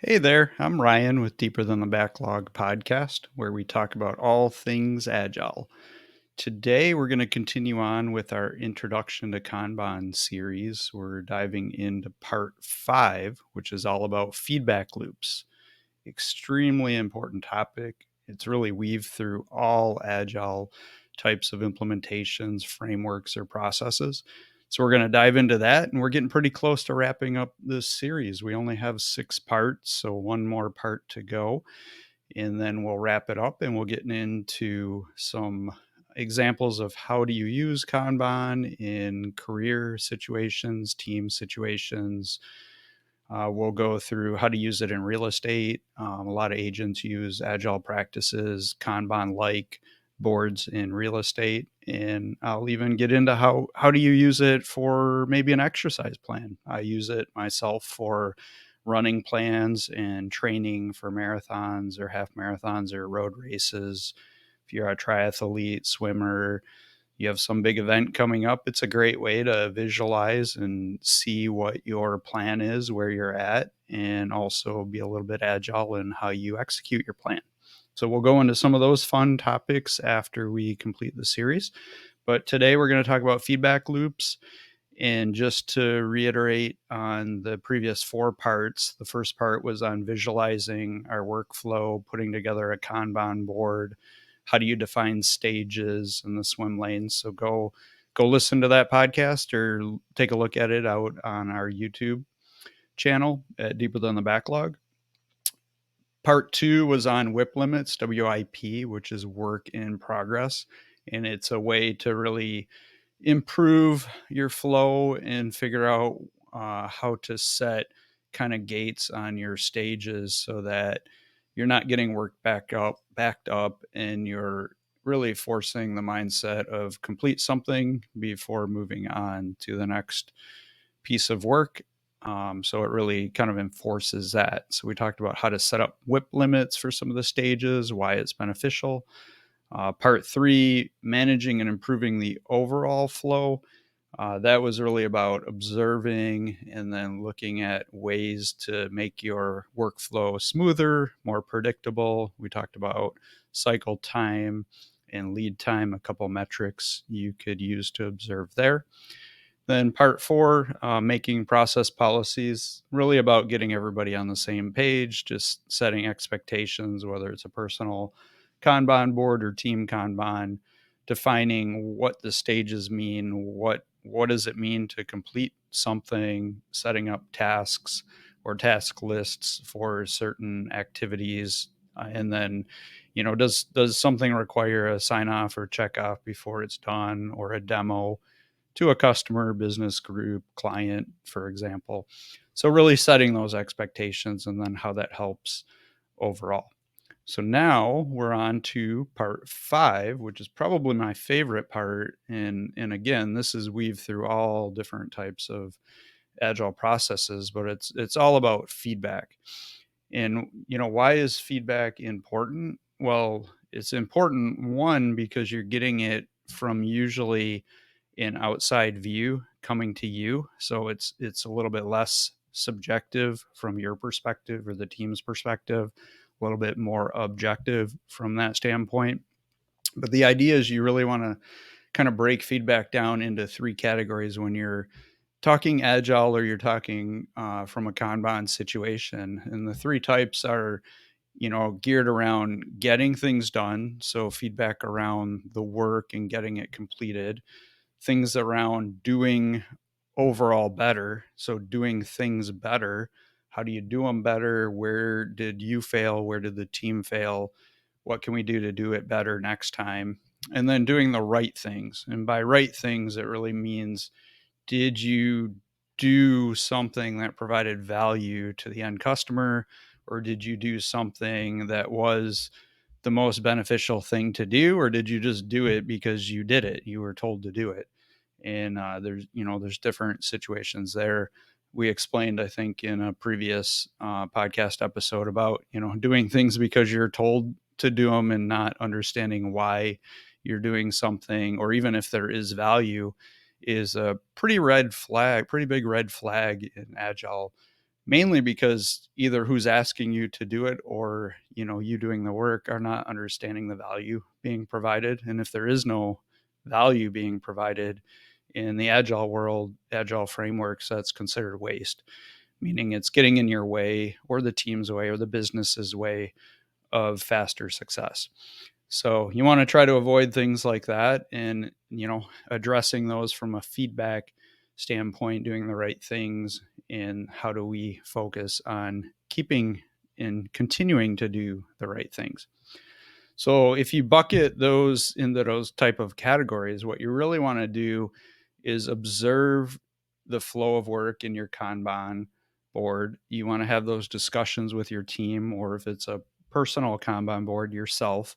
Hey there, I'm Ryan with Deeper Than the Backlog podcast, where we talk about all things agile. Today, we're going to continue on with our Introduction to Kanban series. We're diving into part 5, which is all about feedback loops. Extremely important topic. It's really weaved through all agile types of implementations, frameworks, or processes. So we're going to dive into that, and we're getting pretty close to wrapping up this series. We only have 6 parts, so one more part to go, and then we'll wrap it up and we'll get into some examples of how do you use Kanban in career situations, team situations. We'll go through how to use it in real estate. A lot of agents use agile practices, Kanban like boards in real estate. And I'll even get into how do you use it for maybe an exercise plan. I use it myself for running plans and training for marathons or half marathons or road races. If you're a triathlete, swimmer, you have some big event coming up, it's a great way to visualize and see what your plan is, where you're at, and also be a little bit agile in how you execute your plan. So we'll go into some of those fun topics after we complete the series. But today we're going to talk about feedback loops. And just to reiterate on the previous 4 parts, the first part was on visualizing our workflow, putting together a Kanban board. How do you define stages in the swim lanes? So go listen to that podcast or take a look at it out on our YouTube channel at Deeper Than the Backlog. Part 2 was on WIP limits, WIP, which is work in progress. And it's a way to really improve your flow and figure out how to set kind of gates on your stages so that you're not getting work backed up, and you're really forcing the mindset of complete something before moving on to the next piece of work. So it really kind of enforces that. So we talked about how to set up WIP limits for some of the stages, why it's beneficial. Part 3, managing and improving the overall flow. That was really about observing and then looking at ways to make your workflow smoother, more predictable. We talked about cycle time and lead time, a couple metrics you could use to observe there. Then part 4, making process policies, really about getting everybody on the same page, just setting expectations, whether it's a personal Kanban board or team Kanban, defining what the stages mean, what does it mean to complete something, setting up tasks or task lists for certain activities, and then does something require a sign off or check off before it's done, or a demo to a customer, business group, client, for example. So really setting those expectations and then how that helps overall. So now we're on to part 5, which is probably my favorite part. And again, this is weaved through all different types of agile processes, but it's all about feedback. And why is feedback important? Well, it's important, one, because you're getting it from usually an outside view coming to you, so it's a little bit less subjective from your perspective or the team's perspective, a little bit more objective from that standpoint. But the idea is you really want to kind of break feedback down into 3 categories when you're talking agile or you're talking from a Kanban situation. And the 3 types are geared around getting things done, so feedback around the work and getting it completed. Things around doing overall better, so doing things better. How do you do them better? Where did you fail? Where did the team fail? What can we do to do it better next time? And then doing the right things. And by right things, it really means, did you do something that provided value to the end customer, or did you do something that was the most beneficial thing to do, or did you just do it because you did it, you were told to do it? And there's different situations there. We explained, I think, in a previous podcast episode about doing things because you're told to do them and not understanding why you're doing something, or even if there is value, is a pretty big red flag in agile mainly because either who's asking you to do it or, you doing the work are not understanding the value being provided. And if there is no value being provided in the agile world, agile frameworks, that's considered waste, meaning it's getting in your way or the team's way or the business's way of faster success. So you want to try to avoid things like that, and addressing those from a feedback standpoint, doing the right things, and how do we focus on keeping and continuing to do the right things. So if you bucket those into those type of categories, what you really want to do is observe the flow of work in your Kanban board. You want to have those discussions with your team, or if it's a personal Kanban board, yourself.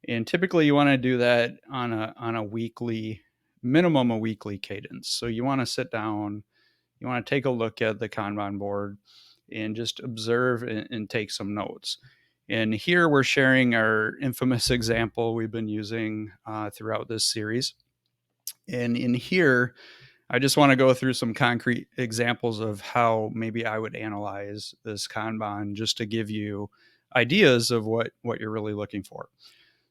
And typically you want to do that on a weekly, minimum a weekly cadence. So you want to sit down, you want to take a look at the Kanban board and just observe and take some notes. And here we're sharing our infamous example we've been using throughout this series. And in here, I just want to go through some concrete examples of how maybe I would analyze this Kanban, just to give you ideas of what you're really looking for.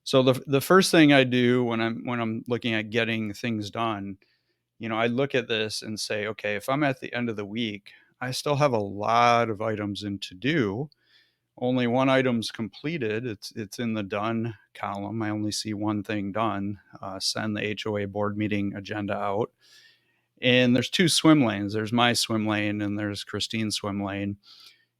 So the first thing I do when I'm looking at getting things done, I look at this and say, okay, if I'm at the end of the week, I still have a lot of items in to do. Only one item's completed. It's in the done column. I only see one thing done. Send the HOA board meeting agenda out. And there's two swim lanes. There's my swim lane and there's Christine's swim lane.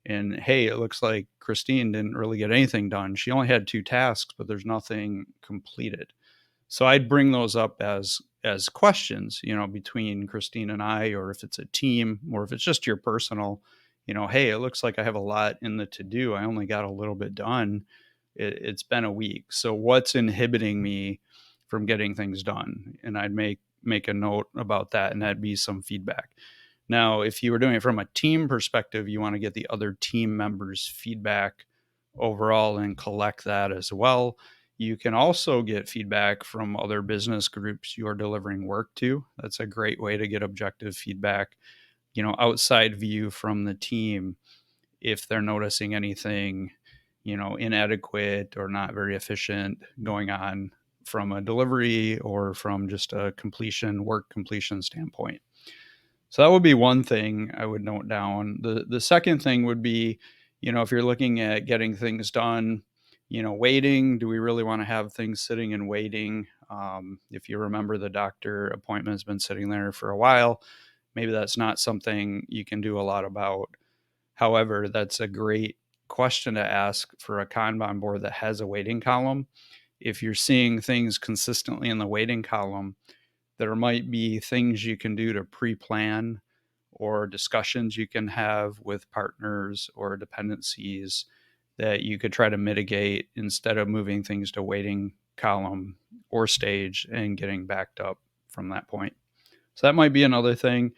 And hey, it looks like Christine didn't really get anything done. She only had two tasks, but there's nothing completed. So I'd bring those up as questions, between Christine and I, or if it's a team, or if it's just your personal, hey, it looks like I have a lot in the to do. I only got a little bit done. It's been a week. So what's inhibiting me from getting things done? And I'd make a note about that, and that'd be some feedback. Now, if you were doing it from a team perspective, you want to get the other team members' feedback overall and collect that as well. You can also get feedback from other business groups you're delivering work to. That's a great way to get objective feedback, outside view from the team if they're noticing anything, inadequate or not very efficient going on from a delivery or from just a work completion standpoint. So that would be one thing I would note down. The second thing would be, if you're looking at getting things done, waiting. Do we really want to have things sitting and waiting? If you remember, the doctor appointment has been sitting there for a while. Maybe that's not something you can do a lot about. However, that's a great question to ask for a Kanban board that has a waiting column. If you're seeing things consistently in the waiting column, there might be things you can do to pre-plan or discussions you can have with partners or dependencies that you could try to mitigate instead of moving things to waiting column or stage and getting backed up from that point. So that might be another thing.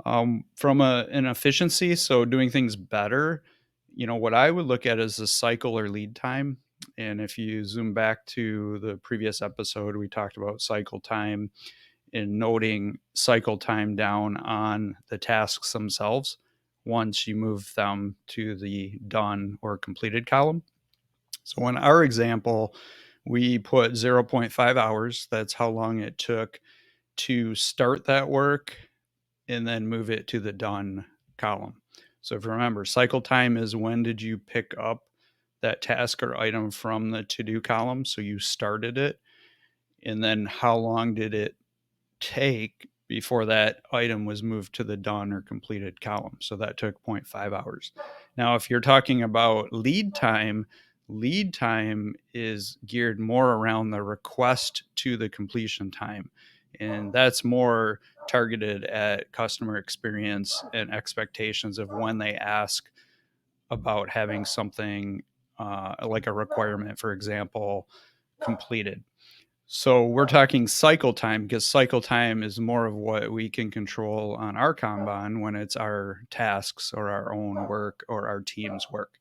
From an efficiency, so doing things better, what I would look at is the cycle or lead time. And if you zoom back to the previous episode, we talked about cycle time and noting cycle time down on the tasks themselves once you move them to the done or completed column. So in our example, we put 0.5 hours. That's how long it took to start that work and then move it to the done column. So if you remember, cycle time is when did you pick up that task or item from the to-do column? So you started it. And then how long did it take before that item was moved to the done or completed column? So that took 0.5 hours. Now, if you're talking about lead time is geared more around the request to the completion time. And that's more targeted at customer experience and expectations of when they ask about having something like a requirement, for example, completed. So we're talking cycle time because cycle time is more of what we can control on our Kanban when it's our tasks or our own work or our team's work.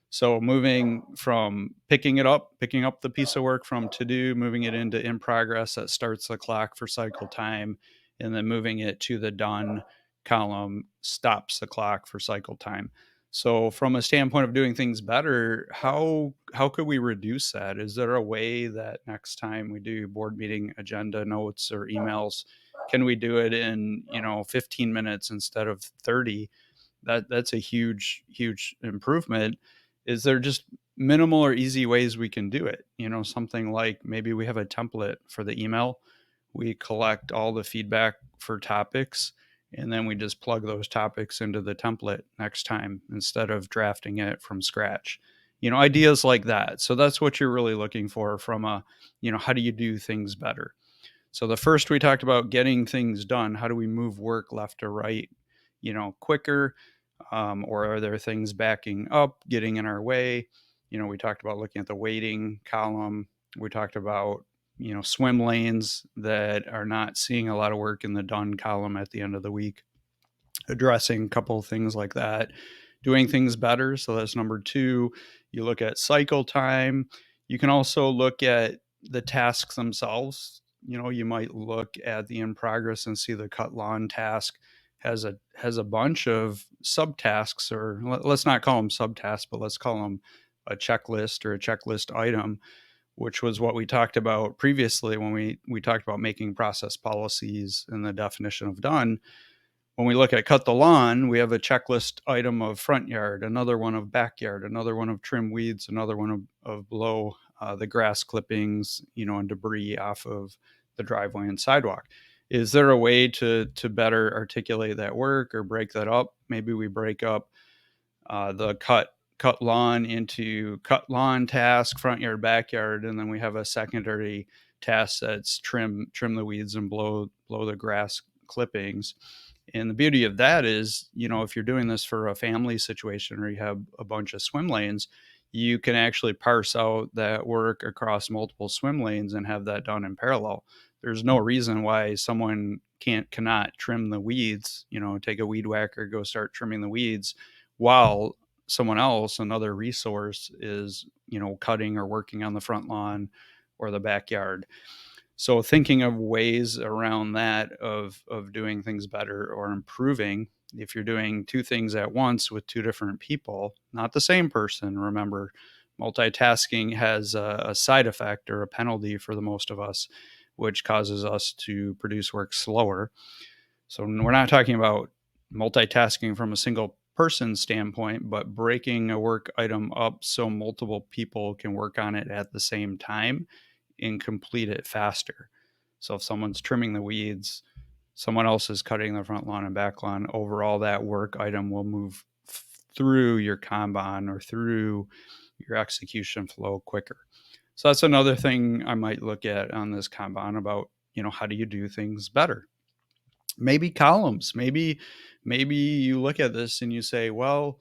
So moving from picking up the piece of work from to do, moving it into in progress, that starts the clock for cycle time, and then moving it to the done column stops the clock for cycle time. So from a standpoint of doing things better, how could we reduce that? Is there a way that next time we do board meeting agenda notes or emails, can we do it in, 15 minutes instead of 30? That's a huge improvement. Is there just minimal or easy ways we can do it? Something like maybe we have a template for the email. We collect all the feedback for topics, and then we just plug those topics into the template next time instead of drafting it from scratch. Ideas like that. So that's what you're really looking for from how do you do things better? So the first, we talked about getting things done. How do we move work left to right, quicker? Or are there things backing up, getting in our way? We talked about looking at the waiting column. We talked about, swim lanes that are not seeing a lot of work in the done column at the end of the week, addressing a couple of things like that, doing things better. So that's number two. You look at cycle time. You can also look at the tasks themselves. You might look at the in progress and see the cut lawn task has a bunch of subtasks, or let's not call them subtasks, but let's call them a checklist or a checklist item, which was what we talked about previously when we talked about making process policies and the definition of done. When we look at cut the lawn, we have a checklist item of front yard, another one of backyard, another one of trim weeds, another one of blow the grass clippings, and debris off of the driveway and sidewalk. Is there a way to better articulate that work or break that up? Maybe we break up the cut lawn into cut lawn task, front yard, backyard, and then we have a secondary task that's trim the weeds and blow the grass clippings. And the beauty of that is, if you're doing this for a family situation or you have a bunch of swim lanes, you can actually parse out that work across multiple swim lanes and have that done in parallel. There's no reason why someone cannot trim the weeds, take a weed whacker, go start trimming the weeds while someone else, another resource, is, cutting or working on the front lawn or the backyard. So thinking of ways around that of doing things better or improving. If you're doing two things at once with two different people, not the same person, remember, multitasking has a side effect or a penalty for the most of us, which causes us to produce work slower. So we're not talking about multitasking from a single person standpoint, but breaking a work item up so multiple people can work on it at the same time and complete it faster. So if someone's trimming the weeds, someone else is cutting the front lawn and back lawn, overall that work item will move through your Kanban or through your execution flow quicker. So that's another thing I might look at on this Kanban about, how do you do things better? Maybe columns. Maybe you look at this and you say, well,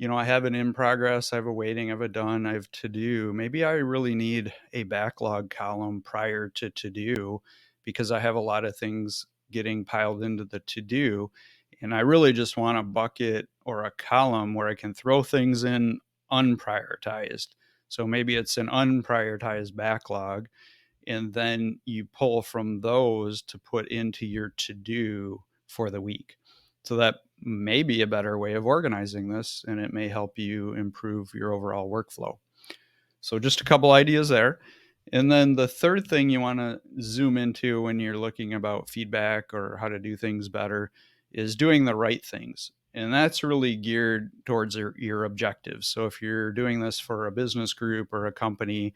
I have an in progress, I have a waiting, I have a done, I have to do. Maybe I really need a backlog column prior to do, because I have a lot of things getting piled into the to do. And I really just want a bucket or a column where I can throw things in unprioritized. So maybe it's an unprioritized backlog, and then you pull from those to put into your to do for the week. So that may be a better way of organizing this, and it may help you improve your overall workflow. So just a couple ideas there. And then the third thing you want to zoom into when you're looking about feedback or how to do things better is doing the right things. And that's really geared towards your objectives. So if you're doing this for a business group or a company,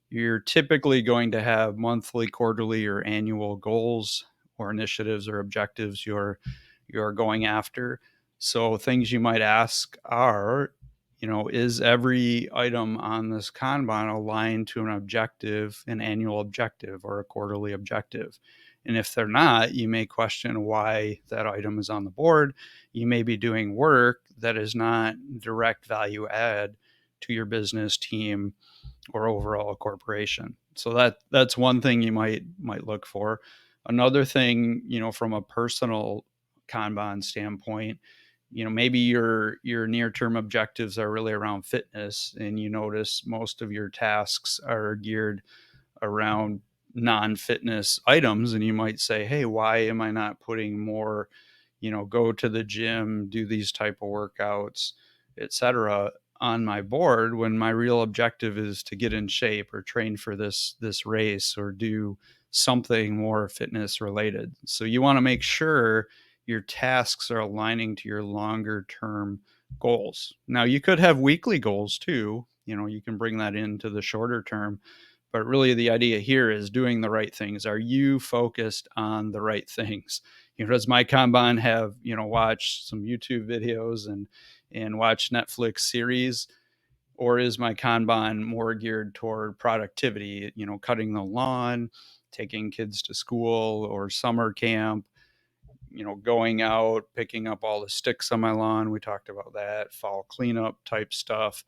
you're typically going to have monthly, quarterly, or annual goals or initiatives or objectives you're going after. So things you might ask are, is every item on this Kanban aligned to an objective, an annual objective or a quarterly objective? And if they're not, you may question why that item is on the board. You may be doing work that is not direct value add to your business team or overall corporation. So that's one thing you might look for. Another thing, from a personal Kanban standpoint, maybe your near-term objectives are really around fitness, and you notice most of your tasks are geared around non-fitness items, and you might say, hey, why am I not putting more go to the gym, do these type of workouts, etc., on my board, when my real objective is to get in shape or train for this race or do something more fitness related. So you want to make sure your tasks are aligning to your longer term goals. Now, you could have weekly goals too. You can bring that into the shorter term, but really the idea here is doing the right things. Are you focused on the right things? Does my Kanban have, watch some YouTube videos and watch Netflix series? Or is my Kanban more geared toward productivity, cutting the lawn, taking kids to school or summer camp, going out, picking up all the sticks on my lawn? We talked about that, fall cleanup type stuff.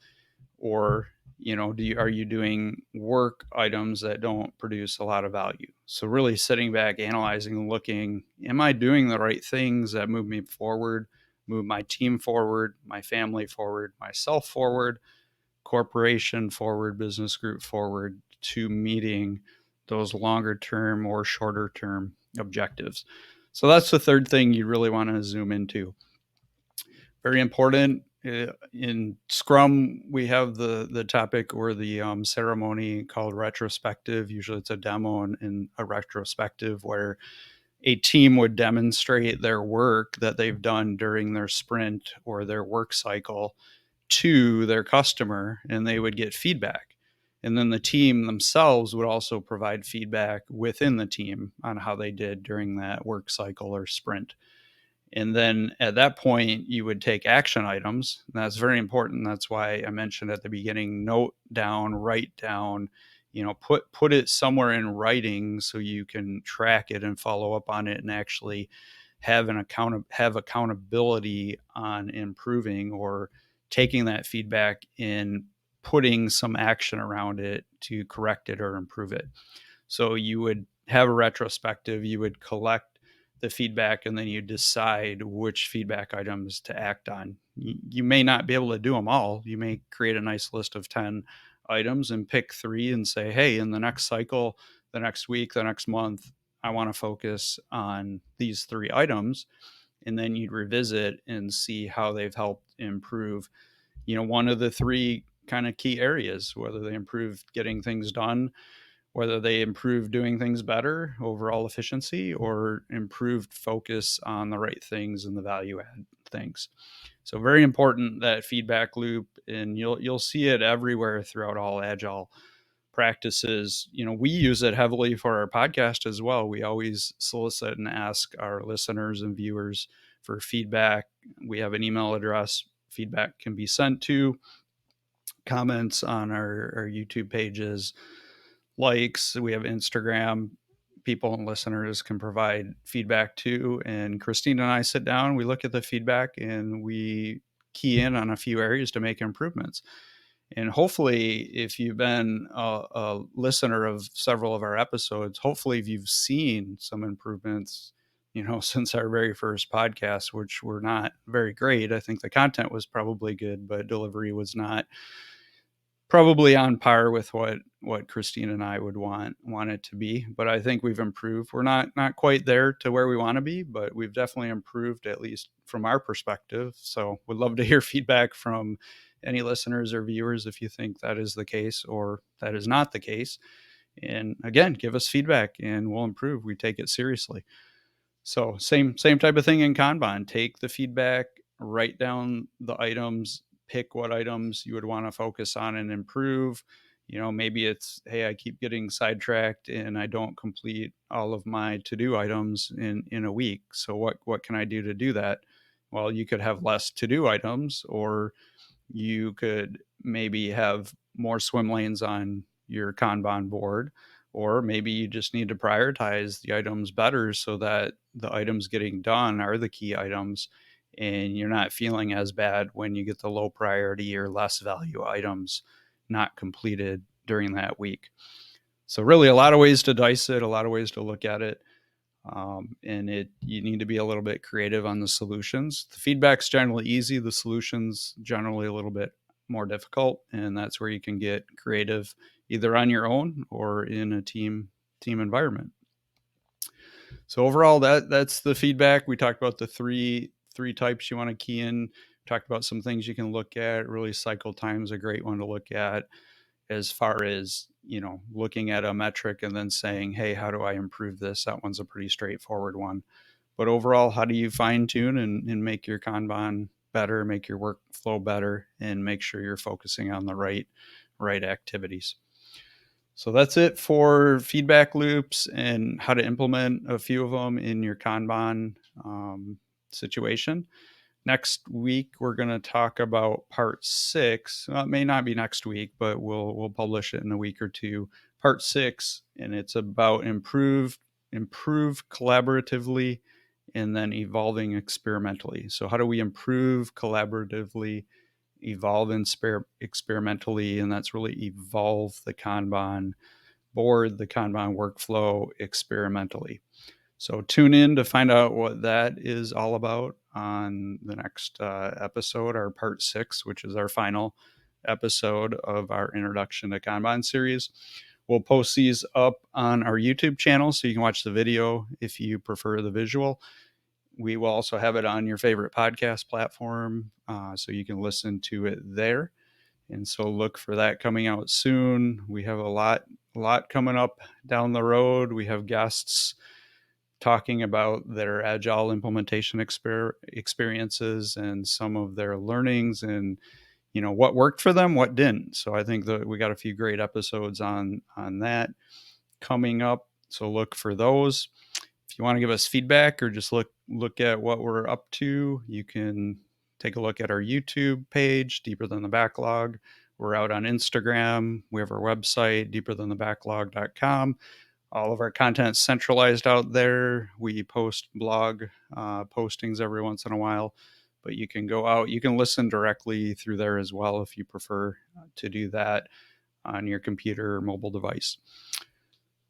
Or are you doing work items that don't produce a lot of value? So really sitting back, analyzing and looking, am I doing the right things that move me forward, move my team forward, my family forward, myself forward, corporation forward, business group forward, to meeting those longer term or shorter term objectives? So that's the third thing you really want to zoom into. Very important. In Scrum, we have the topic or the ceremony called retrospective. Usually it's a demo and a retrospective where a team would demonstrate their work that they've done during their sprint or their work cycle to their customer, and they would get feedback. And then the team themselves would also provide feedback within the team on how they did during that work cycle or sprint. And then at that point, you would take action items. And that's very important. That's why I mentioned at the beginning, note down, write down, put it somewhere in writing so you can track it and follow up on it and actually have have accountability on improving or taking that feedback and putting some action around it to correct it or improve it. So you would have a retrospective, you would collect the feedback, and then you decide which feedback items to act on. You may not be able to do them all. You may create a nice list of 10 items and pick 3 and say, hey, in the next cycle, the next week, the next month, I want to focus on these 3 items. And then you'd revisit and see how they've helped improve, one of the 3 kind of key areas, whether they improved getting things done, whether they improved doing things better, overall efficiency, or improved focus on the right things and the value add things. So very important, that feedback loop, and you'll see it everywhere throughout all agile practices. We use it heavily for our podcast as well. We always solicit and ask our listeners and viewers for feedback. We have an email address feedback can be sent to, comments on our YouTube pages, likes. We have Instagram. People and listeners can provide feedback too. And Christine and I sit down, we look at the feedback, and we key in on a few areas to make improvements. And hopefully, if you've been a listener of several of our episodes, hopefully you've seen some improvements, since our very first podcast, which were not very great. I think the content was probably good, but delivery was not probably on par with what Christine and I would want it to be. But I think we've improved. We're not quite there to where we want to be, but we've definitely improved, at least from our perspective. So would love to hear feedback from any listeners or viewers if you think that is the case or that is not the case. And again, give us feedback and we'll improve. We take it seriously. So same type of thing in Kanban. Take the feedback, write down the items, pick what items you would want to focus on and improve. Maybe it's, hey, I keep getting sidetracked and I don't complete all of my to-do items in a week. So what can I do to do that? Well, you could have less to-do items, or you could maybe have more swim lanes on your Kanban board, or maybe you just need to prioritize the items better so that the items getting done are the key items and you're not feeling as bad when you get the low priority or less value items not completed during that week. So really a lot of ways to dice it, a lot of ways to look at it. And you need to be a little bit creative on the solutions. The feedback's generally easy. The solutions generally a little bit more difficult, and that's where you can get creative, either on your own or in a team environment. So overall, that's the feedback. We talked about the three types you want to key in. Talked about some things you can look at. Really, cycle time is a great one to look at, as far as, looking at a metric and then saying, hey, how do I improve this? That one's a pretty straightforward one. But overall, how do you fine tune and make your Kanban better, make your workflow better, and make sure you're focusing on the right activities? So that's it for feedback loops and how to implement a few of them in your Kanban situation. Next week, we're going to talk about part 6. Well, it may not be next week, but we'll publish it in a week or two. Part 6, and it's about improve collaboratively and then evolving experimentally. So how do we improve collaboratively, evolve experimentally, and that's really evolve the Kanban board, the Kanban workflow experimentally. So tune in to find out what that is all about on the next episode, our part 6, which is our final episode of our Introduction to Kanban series. We'll post these up on our YouTube channel so you can watch the video if you prefer the visual. We will also have it on your favorite podcast platform so you can listen to it there. And so look for that coming out soon. We have a lot coming up down the road. We have guests talking about their agile implementation experiences and some of their learnings, and what worked for them, what didn't. So I think that we got a few great episodes on that coming up. So look for those. If you want to give us feedback or just look at what we're up to, you can take a look at our YouTube page, Deeper Than the Backlog. We're out on Instagram. We have our website, deeperthanthebacklog.com. All of our content centralized out there. We post blog postings every once in a while, but you can go out. You can listen directly through there as well if you prefer to do that on your computer or mobile device.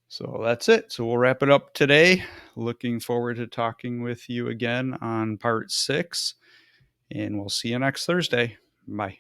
So that's it. So we'll wrap it up today. Looking forward to talking with you again on part 6, and we'll see you next Thursday. Bye.